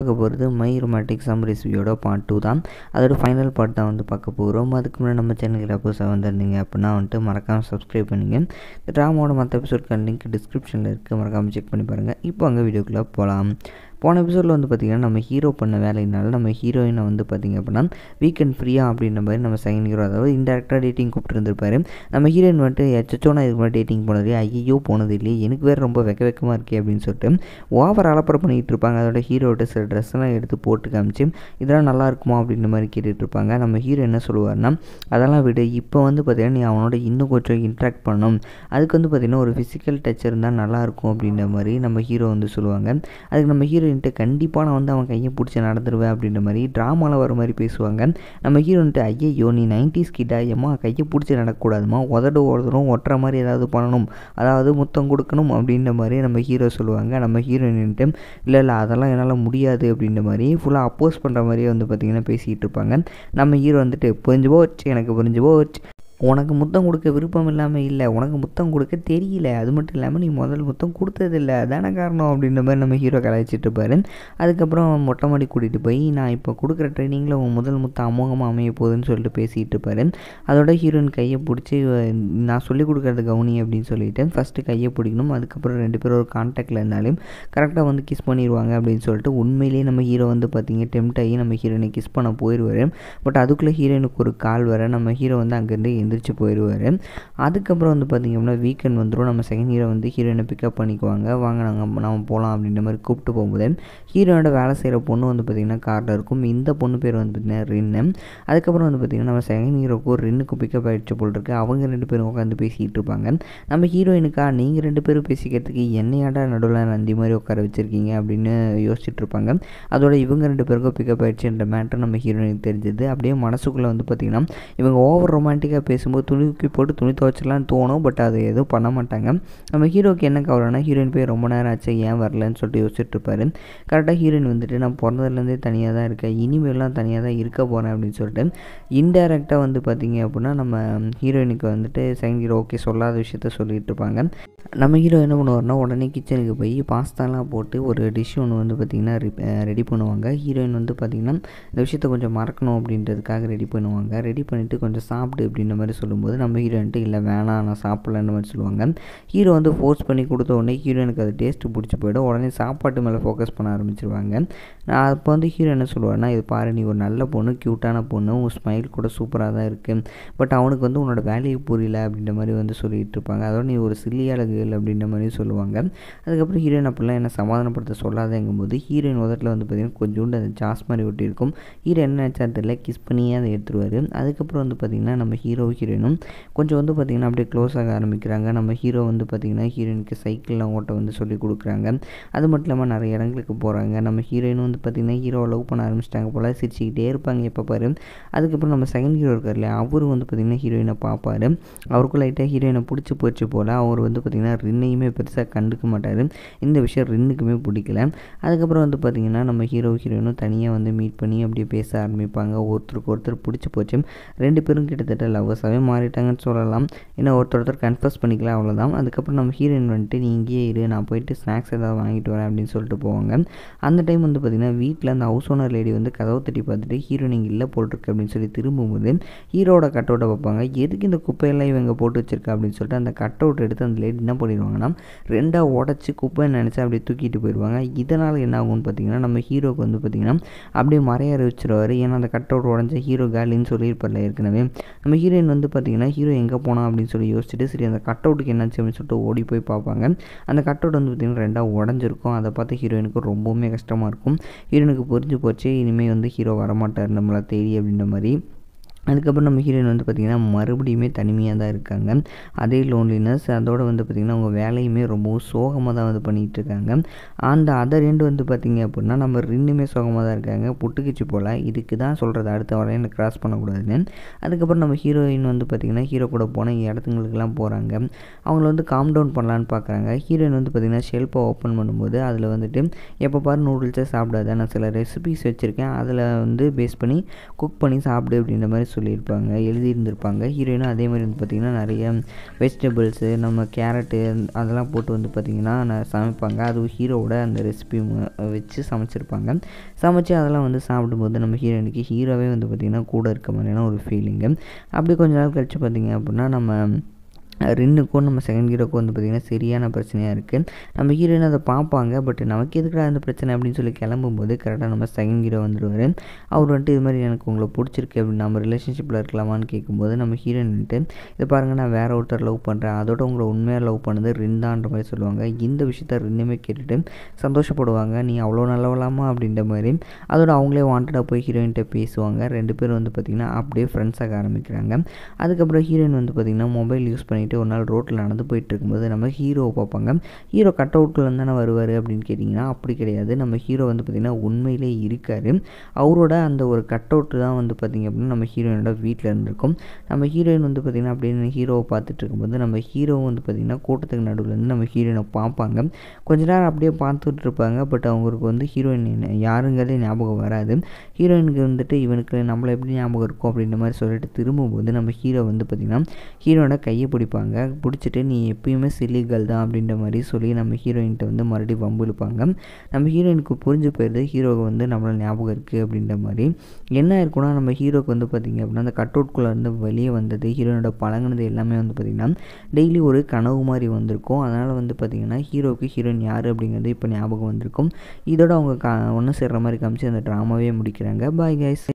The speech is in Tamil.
பார்க்க போகிறது மை ரொமான்டிக் சம் ரெசிபியோட பார்ட் 2 தான். அதோட ஃபைனல் பார்ட் தான் வந்து பார்க்க போகிறோம். அதுக்கு முன்னாடி நம்ம சேனலுக்கு புதுசாக வந்திருந்தீங்க அப்படின்னா வந்துட்டு மறக்காமல் சப்ஸ்கிரைப் பண்ணிங்க. இந்த ட்ராமாவோட மற்ற எபிசோட்கான லிங்க் டிஸ்கிரிப்ஷனில் இருக்குது, மறக்காமல் செக் பண்ணி பாருங்கள். இப்போ அங்கே வீடியோக்குள்ளே போகலாம். போன எபிசோடில் வந்து பார்த்திங்கன்னா நம்ம ஹீரோ பண்ண வேலையினால நம்ம ஹீரோயினை வந்து பார்த்திங்க அப்படின்னா வீக்கெண்ட் ஃப்ரீயாக அப்படின்ற மாதிரி நம்ம செகண்ட் ஹீரோ அதாவது இன்டெரக்டாக டேட்டிங் கூப்பிட்டுருந்துருப்பாரு. நம்ம ஹீரோயின் வந்துட்டு எச்சோனா இதுக்கு முன்னாடி டேட்டிங் போனது ஐயோ போனது இல்லையே, எனக்கு வேறு ரொம்ப வெக்கமாக இருக்கே அப்படின்னு சொல்லிட்டு ஓவர் அலப்பறை பண்ணிகிட்டு இருப்பாங்க. அதோட ஹீரோட்ட சில ட்ரெஸ்ஸெல்லாம் எடுத்து போட்டு காமிச்சு இதெல்லாம் நல்லா இருக்குமா அப்படின்ற மாதிரி கேட்டுட்ருப்பாங்க. நம்ம ஹீரோ என்ன சொல்லுவார்னா, அதெல்லாம் விட இப்போ வந்து பார்த்திங்கன்னா நீ அவனோட இன்னும் கொஞ்சம் இன்ட்ராக்ட் பண்ணணும், அதுக்கு வந்து பார்த்திங்கன்னா ஒரு ஃபிசிக்கல் டச் இருந்தால் நல்லாயிருக்கும் அப்படின்ற மாதிரி நம்ம ஹீரோ வந்து சொல்லுவாங்க. அதுக்கு நம்ம ஹீரோயின்ட்டு கண்டிப்பாக நான் வந்து அவன் கையை பிடிச்சி நடந்துருவேன் அப்படின்ற மாதிரி ட்ராமாவில் வர மாதிரி பேசுவாங்க. நம்ம ஹீரோன்ட்டு ஐயோ நீ 90s கிட்டா, ஏம்மா கையை பிடிச்சி நடக்கக்கூடாதுமா, ஒருத்தரும் ஒட்டுற மாதிரி ஏதாவது பண்ணணும், அதாவது முத்தம் கொடுக்கணும் அப்படின்ற மாதிரி நம்ம ஹீரோ சொல்லுவாங்க. நம்ம ஹீரோயின்ட்டு இல்லை அதெல்லாம் என்னால் முடியாது அப்படின்ற மாதிரி ஃபுல்லாக அப்போஸ் பண்ணுற மாதிரியே வந்து பார்த்திங்கன்னா பேசிக்கிட்டு இருப்பாங்க. நம்ம ஹீரோ வந்துட்டு புரிஞ்சு போச்சு, எனக்கு புரிஞ்சு போச்சு, உனக்கு முத்தம் கொடுக்க விருப்பம் இல்லாமல் இல்லை, உனக்கு முத்தம் கொடுக்க தெரியல, அது மட்டும் இல்லாமல் நீ முதல் முத்தம் கொடுத்ததில்லை, அதான காரணம் அப்படின்ற மாதிரி நம்ம ஹீரோ கலாய்ச்சிட்டு இருப்பார். அதுக்கப்புறம் மொட்டை மாடி கூட்டிகிட்டு போய் நான் இப்போ கொடுக்குற ட்ரைனிங்கில் உன் முதல் முத்தம் அமோகமாக அமைய போகுதுன்னு சொல்லிட்டு பேசிகிட்டு இருப்பார். அதோட ஹீரோயின் கையை பிடிச்சி நான் சொல்லிக் கொடுக்குறது கவுனி அப்படின்னு சொல்லிட்டு ஃபஸ்ட்டு கையை பிடிக்கணும், அதுக்கப்புறம் ரெண்டு பேரும் ஒரு கான்டாக்டில் இருந்தாலும் கரெக்டாக வந்து கிஸ் பண்ணிடுவாங்க அப்படின்னு சொல்லிட்டு உண்மையிலேயே நம்ம ஹீரோ வந்து பார்த்திங்க டெம்ட் ஆகி நம்ம ஹீரோயினை கிஸ் பண்ண போயிடுவார். பட் அதுக்குள்ளே ஹீரோயினுக்கு ஒரு கால் வர நம்ம ஹீரோ வந்து அங்கேருந்து எந்திரிச்சு போயிடுவார். அதுக்கப்புறம் வந்து பார்த்திங்க அப்படின்னா வீக்கெண்ட் வந்துடும். நம்ம செகண்ட் ஹீரோ வந்து ஹீரோயினை பிக்கப் பண்ணிக்குவாங்க, வாங்க நம்ம போகலாம் அப்படின்ற மாதிரி கூப்பிட்டு போகும்போது ஹீரோனோட வேலை செய்கிற பொண்ணு வந்து பார்த்திங்கன்னா காரில் இருக்கும். இந்த பொண்ணு பேர் வந்து பார்த்திங்கன்னா ரின்னு. அதுக்கப்புறம் வந்து பார்த்திங்கன்னா நம்ம செகண்ட் ஹீரோக்கு ஒரு ரின்னுக்கு பிக்கப் ஆகிடுச்சு போல் இருக்குது. அவங்க ரெண்டு பேரும் உட்காந்து பேசிக்கிட்டு இருப்பாங்க. நம்ம ஹீரோயினுக்கா நீங்கள் ரெண்டு பேரும் பேசிக்கிறதுக்கு என்னையாடா நடுவில் நந்தி மாதிரி உட்கார வச்சுருக்கீங்க அப்படின்னு யோசிச்சுட்டு இருப்பாங்க. அதோட இவங்க ரெண்டு பேருக்கும் பிக்கப் ஆகிடுச்சுன்ற மேட்டர் நம்ம ஹீரோயினுக்கு தெரிஞ்சது. அப்படியே மனசுக்குள்ளே வந்து பார்த்திங்கன்னா இவங்க ஓவர் ரொமான்டிக்காக பேசும்போது துணிக்கு போட்டு துணி துவைச்சிடலான்னு தோணும், பட் அது எதுவும் பண்ண மாட்டாங்க. நம்ம ஹீரோக்கு என்ன கவலைன்னா ஹீரோயின் போய் ரொம்ப நேரம் ஆச்சு ஏன் வரலன்னு சொல்லிட்டு யோசிச்சுட்டு இருப்பாரு. கரெக்டாக ஹீரோயின் வந்துட்டு நான் பிறந்ததுலேருந்தே தனியாக தான் இருக்கேன், இனிமேலாம் தனியாக தான் இருக்க போகிறேன் அப்படின்னு சொல்லிட்டு இன்டெரக்டாக வந்து பார்த்திங்க அப்படின்னா நம்ம ஹீரோயினுக்கு வந்துட்டு செகண்ட் ஹீரோ ஓகே சொல்லாத விஷயத்த சொல்லிகிட்டு இருப்பாங்க. நம்ம ஹீரோ என்ன பண்ணுவார்னா உடனே கிச்சனுக்கு போய் பாஸ்தாலாம் போட்டு ஒரு டிஷ் ஒன்று வந்து பார்த்திங்கன்னா ரெடி பண்ணுவாங்க. ஹீரோயின் வந்து பார்த்திங்கன்னா இந்த விஷயத்த கொஞ்சம் மறக்கணும் அப்படின்றதுக்காக ரெடி பண்ணுவாங்க. ரெடி பண்ணிவிட்டு கொஞ்சம் சாப்பிடு அப்படின்ற மாதிரி சொல்லும்போது நம்ம ஹீரோயின்ட்டு இல்லை வேணாம் நான் சாப்பிட்லன்ற மாதிரி சொல்லுவாங்க. ஹீரோ வந்து ஃபோர்ஸ் பண்ணி கொடுத்த உடனே ஹீரோயினுக்கு அது டேஸ்ட்டு பிடிச்சி போய்டும். உடனே சாப்பாட்டு மேலே ஃபோக்கஸ் பண்ண ஆரம்பிச்சிருவாங்க. அப்போ வந்து ஹீரோ என்ன சொல்லுவார்னா, இது பாரு நீ ஒரு நல்ல பொண்ணு, க்யூட்டான பொண்ணு, உன் ஸ்மைல் கூட சூப்பராக தான் இருக்குது, பட் அவனுக்கு வந்து உன்னோட வேலையை புரியல அப்படின்ற மாதிரி வந்து சொல்லிகிட்டு இருப்பாங்க. அதோட நீ ஒரு சில்லியான கேர்ள் அப்படின்ற மாதிரி சொல்லுவாங்க. அதுக்கப்புறம் ஹீரோயின் அப்படிலாம் என்ன சமாதானப்படுத்த சொல்லாதங்கும்போது ஹீரோயின் உதட்டில் வந்து பார்த்திங்கன்னா கொஞ்சோண்டு அந்த சாஸ் மாதிரி ஒட்டியிருக்கும். ஹீரோ என்ன நினச்சா தெரியல, கிஸ் பண்ணியே அதை எடுத்துருவார். அதுக்கப்புறம் வந்து பார்த்திங்கன்னா நம்ம ஹீரோயினும் கொஞ்சம் வந்து பார்த்திங்கன்னா அப்படியே க்ளோஸ் ஆக ஆரம்பிக்கிறாங்க. நம்ம ஹீரோ வந்து பார்த்திங்கன்னா ஹீரோயினுக்கு சைக்கிள்லாம் ஓட்ட வந்து சொல்லி கொடுக்குறாங்க. அது மட்டும் இல்லாமல் நிறைய இடங்களுக்கு போகிறாங்க. நம்ம ஹீரோயினும் வந்து பார்த்திங்கன்னா ஹீரோவை லவ் பண்ண ஆரம்பிச்சிட்டாங்க போல், சிரிச்சிக்கிட்டே இருப்பாங்க எப்போ பாரு. அதுக்கப்புறம் நம்ம செகண்ட் ஹீரோ இருக்கார் இல்லையா, அவரும் வந்து பார்த்திங்கன்னா ஹீரோயினை பார்ப்பார். அவருக்கும் லைட்டாக ஹீரோயினை பிடிச்சி போச்சு போல். அவர் வந்து பார்த்திங்கன்னா ரின்னையுமே பெருசாக கண்டுக்க மாட்டார். இந்த விஷயம் ரின்னுக்குமே பிடிக்கல. அதுக்கப்புறம் வந்து பார்த்திங்கன்னா நம்ம ஹீரோயினும் தனியாக வந்து மீட் பண்ணி அப்படியே பேச ஆரம்பிப்பாங்க. ஒருத்தருக்கு ஒருத்தர் பிடிச்சி போச்சு. ரெண்டு பேரும் கிட்டத்தட்ட லவ்வர்ஸாகவே மாறிட்டாங்கன்னு சொல்லலாம். ஏன்னா ஒருத்தர் கன்ஃபர்ஸ் பண்ணிக்கலாம், அவ்வளோதான். அதுக்கப்புறம் நம்ம ஹீரோயின் வந்துட்டு நீ இங்கேயே இரு, நான் போயிட்டு ஸ்நாக்ஸ் ஏதாவது வாங்கிட்டு வரேன் அப்படின்னு சொல்லிட்டு போவாங்க. அந்த டைம் வந்து பார்த்திங்கன்னா வீட்டில் அந்த ஹவுஸ் ஓனர் லேடி வந்து கதவை தட்டி பார்த்துட்டு ஹீரோயின் இங்கே இல்லை போட்டிருக்கு அப்படின்னு சொல்லி திரும்பும்போது ஹீரோட கட் அவுட்டை பார்ப்பாங்க. எதுக்கு இந்த குப்பையெல்லாம் இவங்க போட்டு வச்சிருக்கா அப்படின்னு சொல்லிட்டு அந்த கட் அவுட் எடுத்து அந்த லேடி என்ன பண்ணிடுவாங்கன்னா ரெண்டாக உடச்சி குப்பைன்னு நினச்சி அப்படியே தூக்கிட்டு போயிடுவாங்க. இதனால் என்ன ஆகும்னு பார்த்திங்கன்னா நம்ம ஹீரோக்கு வந்து பார்த்திங்கன்னா அப்படியே மறைய வச்சுருவார். ஏன்னா அந்த கட் அவுட் உடஞ்ச ஹீரோ காலின்னு சொல்லியிருப்பார்ல ஏற்கனவே. நம்ம ஹீரோயின் வந்து பார்த்திங்கன்னா ஹீரோ எங்கே போனால் அப்படின்னு சொல்லி யோசிச்சுட்டு சரி அந்த கட் அவுட்டுக்கு என்னாச்சு அப்படின்னு சொல்லிட்டு ஓடி போய் பார்ப்பாங்க. அந்த கட் அவுட் வந்து பார்த்திங்கன்னா ரெண்டாக உடஞ்சிருக்கும். அதை பார்த்து ஹீரோயினுக்கு ரொம்பவுமே கஷ்டமாக இருக்கும். ஹீரோயினுக்கு புரிஞ்சு போச்சு இனிமேல் வந்து ஹீரோ வரமாட்டார் நம்மளை தேடி அப்படின்ற மாதிரி. அதுக்கப்புறம் நம்ம ஹீரோயின் வந்து பார்த்திங்கன்னா மறுபடியுமே தனிமையாக தான் இருக்காங்க. அதே லோன்லினஸ், அதோடு வந்து பார்த்திங்கன்னா அவங்க வேலையுமே ரொம்பவும் சோகமாக தான் வந்து பண்ணிகிட்டு இருக்காங்க. அந்த அதர் எண்டு வந்து பார்த்திங்க அப்படின்னா நம்ம ரெண்டுமே சோகமாக தான் இருக்காங்க. புட்டுக்கிச்சு போல், இதுக்கு தான் சொல்கிறது அடுத்த வரையும் கிராஸ் பண்ணக்கூடாதுன்னு. அதுக்கப்புறம் நம்ம ஹீரோயின் வந்து பார்த்திங்கன்னா ஹீரோ கூட போன இடத்துங்களுக்கெல்லாம் போகிறாங்க. அவங்கள வந்து காம் டவுன் பண்ணலான்னு பார்க்குறாங்க. ஹீரோயின் வந்து பார்த்திங்கன்னா ஷெல்ஃபை ஓப்பன் பண்ணும்போது அதில் வந்துட்டு எப்போ பாரு நூடுல்ஸே சாப்பிடாத, நான் சில ரெசிபிஸ் வச்சுருக்கேன், அதில் வந்து பேஸ் பண்ணி குக் பண்ணி சாப்பிடு அப்படின்ற மாதிரி சொல்லியிருப்பாங்க, எழுதியிருந்திருப்பாங்க. ஹீரோயினும் அதே மாதிரி வந்து பார்த்திங்கன்னா நிறைய வெஜிடபிள்ஸு, நம்ம கேரட்டு அதெல்லாம் போட்டு வந்து பார்த்திங்கன்னா சமைப்பாங்க. அதுவும் ஹீரோவோட அந்த ரெசிபி வச்சு சமைச்சிருப்பாங்க. சமைச்சு அதெல்லாம் வந்து சாப்பிடும்போது நம்ம ஹீரோயினுக்கு ஹீரோவே வந்து பார்த்திங்கன்னா கூட இருக்க மாதிரியான ஒரு ஃபீலிங்கு. அப்படி கொஞ்ச நாள் கழிச்சு பார்த்திங்க அப்படின்னா நம்ம ரின்னுக்கும் நம்ம செகண்ட் ஹீரோக்கும் வந்து பார்த்திங்கன்னா சரியான பிரச்சனையாக இருக்குது. நம்ம ஹீரோயின் அதை பார்ப்பாங்க. பட் நமக்கு எதுக்குடா அந்த பிரச்சனை அப்படின்னு சொல்லி கிளம்பும்போது கரெக்டாக நம்ம செகண்ட் ஹீரோ வந்துடுவார். அவர் வந்துட்டு இது மாதிரி எனக்கு உங்களை பிடிச்சிருக்கு அப்படின்னு நம்ம ரிலேஷன்ஷிப்பில் இருக்கலாமான்னு கேட்கும்போது நம்ம ஹீரோயின் வந்துட்டு இதை பாருங்கள், நான் வேறு ஒருத்தர் லவ் பண்ணுறேன், அதோட உங்களை உண்மையாக லவ் பண்ணது ரின் தான்ற மாதிரி சொல்லுவாங்க. இந்த விஷயத்த ரின்னுமே கேட்டுட்டு சந்தோஷப்படுவாங்க. நீ அவ்வளோ நல்லவலாமா அப்படின்ற மாதிரி. அதோட அவங்களே வாண்டடாக போய் ஹீரோயின்கிட்ட பேசுவாங்க. 2 பேரும் வந்து பார்த்திங்கன்னா அப்படியே ஃப்ரெண்ட்ஸாக ஆரம்பிக்கிறாங்க. அதுக்கப்புறம் ஹீரோயின் வந்து பார்த்திங்கன்னா மொபைல் யூஸ் பண்ணி ஒரு நாள் ரோட்டில் நடந்து போயிட்டு இருக்கும்போது நம்ம ஹீரோவை பார்ப்பாங்க. ஹீரோ கட் அவுட்லேருந்து தானே வருவார் அப்படின்னு கேட்டிங்கன்னா அப்படி கிடையாது. நம்ம ஹீரோ வந்து பார்த்திங்கன்னா உண்மையிலே இருக்கார். அவரோட அந்த ஒரு கட் அவுட்டு தான் வந்து பார்த்திங்க அப்படின்னா நம்ம ஹீரோயினோட வீட்டில் இருந்திருக்கும். நம்ம ஹீரோயின் வந்து பார்த்திங்கன்னா அப்படின்னு ஹீரோவை பார்த்துட்டு இருக்கும்போது நம்ம ஹீரோவும் வந்து பார்த்திங்கன்னா கூட்டத்துக்கு நடுவில் நம்ம ஹீரோயினை பார்ப்பாங்க. கொஞ்ச நேரம் அப்படியே பார்த்துட்டு இருப்பாங்க. பட் அவங்களுக்கு வந்து ஹீரோயின் யாருங்கிறதே ஞாபகம் வராது. ஹீரோயினுக்கு வந்துட்டு இவனுக்கு நம்மளை எப்படி ஞாபகம் இருக்கும் அப்படின்ற மாதிரி சொல்லிட்டு திரும்பும்போது நம்ம ஹீரோ வந்து பார்த்திங்கன்னா ஹீரோட கையை பிடிச்சிட்டு நீ எப்பயுமே சில்லி கேர்ள் தான் அப்படின்ற மாதிரி சொல்லி நம்ம ஹீரோயின்கிட்ட வந்து மறுபடியும் வம்பு இழுப்பாங்க. நம்ம ஹீரோயினுக்கு புரிஞ்சு போயிடுது ஹீரோவுக்கு வந்து நம்மள ஞாபகம் இருக்குது அப்படின்ற மாதிரி. என்ன இருக்குன்னா நம்ம ஹீரோக்கு வந்து பார்த்திங்க அப்படின்னா அந்த கட் அவுட்குள்ளே வந்து வெளியே வந்தது, ஹீரோயினோட பழங்கினது எல்லாமே வந்து பார்த்திங்கன்னா டெய்லி ஒரு கனவு மாதிரி வந்திருக்கும். அதனால் வந்து பார்த்திங்கன்னா ஹீரோவுக்கு ஹீரோயின் யார் அப்படிங்கிறது இப்போ ஞாபகம் வந்திருக்கும். இதோட அவங்க ஒன்று சேர்கிற மாதிரி காமிச்சு அந்த ட்ராமாவே முடிக்கிறாங்க. Bye guys.